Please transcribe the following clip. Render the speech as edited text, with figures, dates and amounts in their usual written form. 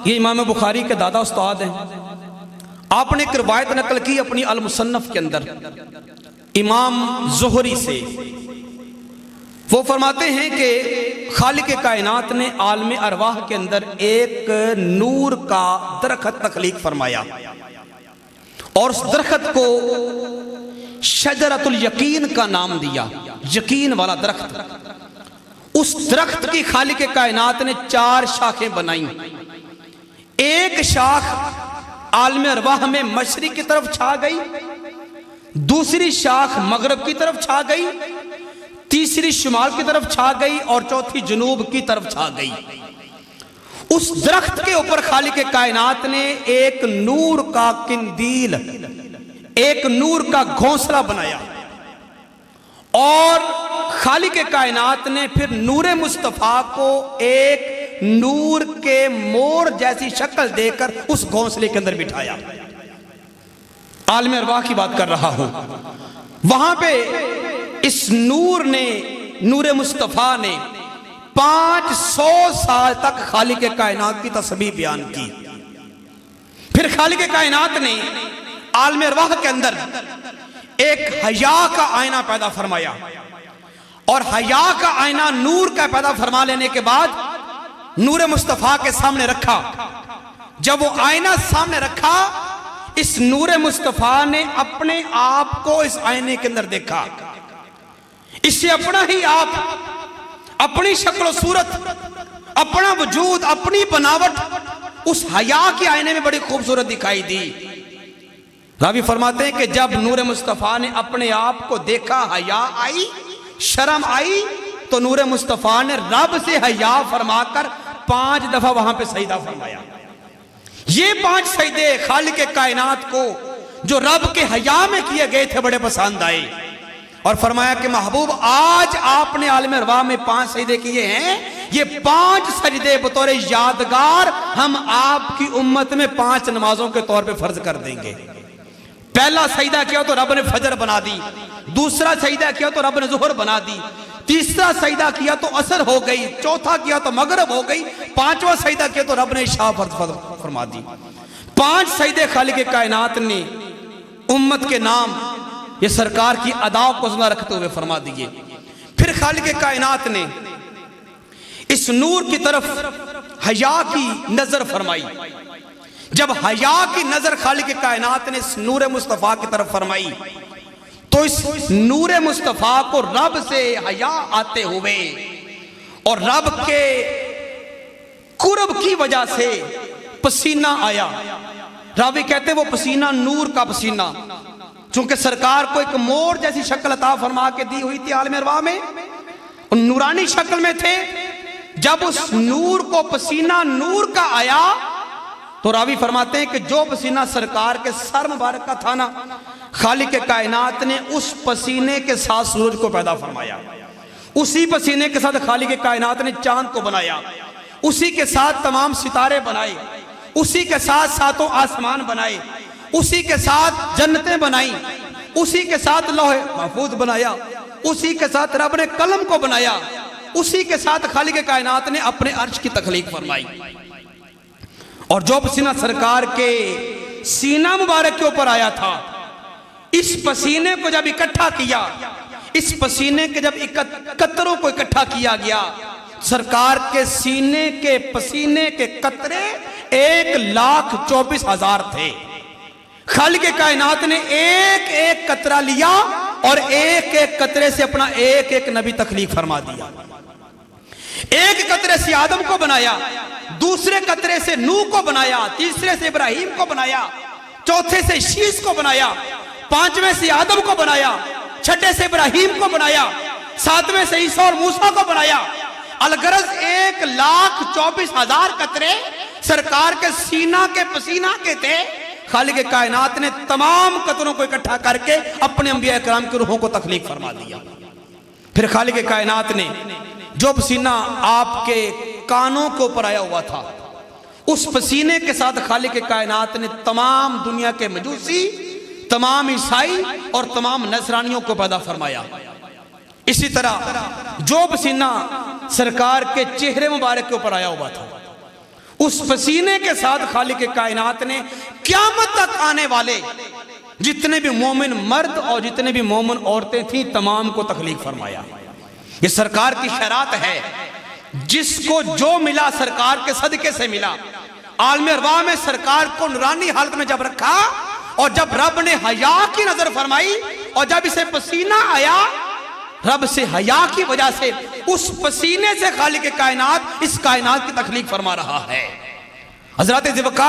یہ امام بخاری کے دادا استاد ہیں. آپ نے ایک روایت نقل کی اپنی المصنف کے اندر امام زہری سے. وہ فرماتے ہیں کہ خالق کائنات نے عالم ارواح کے اندر ایک نور کا درخت تخلیق فرمایا اور اس درخت کو شجرۃ الیقین کا نام دیا. یقین والا درخت. اس درخت کی خالق کائنات نے 4 شاخیں بنائیں. ایک شاخ عالم ارواح میں مشرق کی طرف چھا گئی, دوسری شاخ مغرب کی طرف چھا گئی, تیسری شمال کی طرف چھا گئی اور چوتھی جنوب کی طرف چھا گئی. اس درخت کے اوپر خالق کائنات نے ایک نور کا قندیل, ایک نور کا گھونسلہ بنایا اور خالق کائنات نے پھر نور مصطفیٰ کو ایک نور کے مور جیسی شکل دے کر اس گھونسلے کے اندر بٹھایا. عالم ارواح کی بات کر رہا ہوں. وہاں پہ اس نور نے, نور مصطفیٰ نے 500 سال تک خالق کائنات کی تسبیح بیان کی. پھر خالق کائنات نے عالم ارواح کے اندر ایک حیا کا آئینہ پیدا فرمایا اور حیا کا آئینہ نور کا پیدا فرما لینے کے بعد نور مصطفیٰ کے سامنے رکھا. جب وہ آئینہ سامنے رکھا, اس نور مصطفیٰ نے اپنے آپ کو اس آئینے کے اندر دیکھا. اس سے اپنا ہی آپ, اپنی شکل و صورت, اپنا وجود, اپنی بناوٹ اس حیا کے آئینے میں بڑی خوبصورت دکھائی دی. راوی فرماتے ہیں کہ جب نور مصطفیٰ نے اپنے آپ کو دیکھا, حیا آئی, شرم آئی, تو نور مصطفیٰ نے رب سے حیا فرما کر 5 دفعہ وہاں پہ سجدہ فرمایا. یہ 5 سجدے خالق کائنات کو جو رب کے حیا میں کیے گئے تھے بڑے پسند آئے اور فرمایا کہ محبوب آج آپ نے عالم ارواح میں 5 سجدے کیے ہیں, یہ 5 سجدے بطور یادگار ہم آپ کی امت میں 5 نمازوں کے طور پہ فرض کر دیں گے. پہلا سجدہ کیا تو رب نے فجر بنا دی, دوسرا سجدہ کیا تو رب نے ظہر بنا دی, تیسرا سجدہ کیا تو عصر ہو گئی, چوتھا کیا تو مغرب ہو گئی, 5واں سجدہ کیا تو رب نے عشاء فرض فرما دی. 5 سجدے خالق کائنات نے امت کے نام یہ سرکار کی ادا کو زندہ رکھتے ہوئے فرما دیے. پھر خالق کائنات نے اس نور کی طرف حیا کی نظر فرمائی. جب حیا کی نظر خالق کائنات نے اس نور مصطفیٰ کی طرف فرمائی تو اس نور مصطفیٰ کو رب سے حیا آتے ہوئے اور رب کے قرب کی وجہ سے پسینہ آیا. راوی کہتے وہ پسینہ نور کا پسینہ, چونکہ سرکار کو ایک مور جیسی شکل عطا فرما کے دی ہوئی تھی عالم ارواح میں, نورانی شکل میں تھے. جب اس نور کو پسینہ نور کا آیا تو راوی فرماتے ہیں کہ جو پسینہ سرکار کے سر مبارک کا تھا نا, خالق کائنات نے اس پسینے کے ساتھ سورج کو پیدا فرمایا, اسی پسینے کے ساتھ خالق کائنات نے چاند کو بنایا, اسی کے ساتھ تمام ستارے بنائے, اسی کے ساتھ 7 آسمان بنائے, اسی کے ساتھ جنتیں بنائیں, اسی کے ساتھ لوح محفوظ بنایا, اسی کے ساتھ رب نے قلم کو بنایا, اسی کے ساتھ خالق کائنات نے اپنے عرش کی تخلیق فرمائی. اور جو پسینہ سرکار کے سینہ مبارک کے اوپر آیا تھا, اس پسینے کو جب اکٹھا کیا, اس پسینے کے جب قطروں کو اکٹھا کیا گیا, سرکار کے سینے کے پسینے کے قطرے 1,24,000 تھے. خالق کائنات نے ایک ایک قطرہ لیا اور ایک ایک قطرے سے اپنا ایک ایک نبی تخلیق فرما دیا. ایک قطرے سے آدم کو بنایا, دوسرے قطرے سے نوح کو بنایا, تیسرے سے ابراہیم کو بنایا, چوتھے سے شیش کو بنایا, 5ویں سے آدم کو بنایا, 6ٹھے سے ابراہیم کو بنایا, 7ویں سے عیسیٰ اور موسیٰ کو بنایا. الغرض 1,24,000 قطرے سرکار کے سینہ کے پسینہ کے تھے. خالق کائنات نے تمام قطروں کو اکٹھا کر کے اپنے انبیاء اکرام کی روحوں کو تخلیق فرما دیا. پھر خالق کائنات نے جو پسینہ آپ کے کانوں کے اوپر آیا ہوا تھا, اس پسینے کے ساتھ خالق کائنات نے تمام دنیا کے مجوسی, تمام عیسائی اور تمام نصرانیوں کو پیدا فرمایا. اسی طرح جو پسینہ سرکار کے چہرے مبارک کے اوپر آیا ہوا تھا, اس پسینے کے ساتھ خالق کائنات نے قیامت تک آنے والے جتنے بھی مومن مرد اور جتنے بھی مومن عورتیں تھیں تمام کو تخلیق فرمایا۔ یہ سرکار کی خیرات ہے، جس کو جو ملا سرکار کے صدقے سے ملا۔ عالم ارواح میں سرکار کو نورانی حالت میں جب رکھا اور جب رب نے حیا کی نظر فرمائی اور جب اسے پسینہ آیا، رب سے حیا کی وجہ سے اس پسینے سے خالق کائنات اس کائنات کی تخلیق فرما رہا ہے۔ حضرات ذوالفقار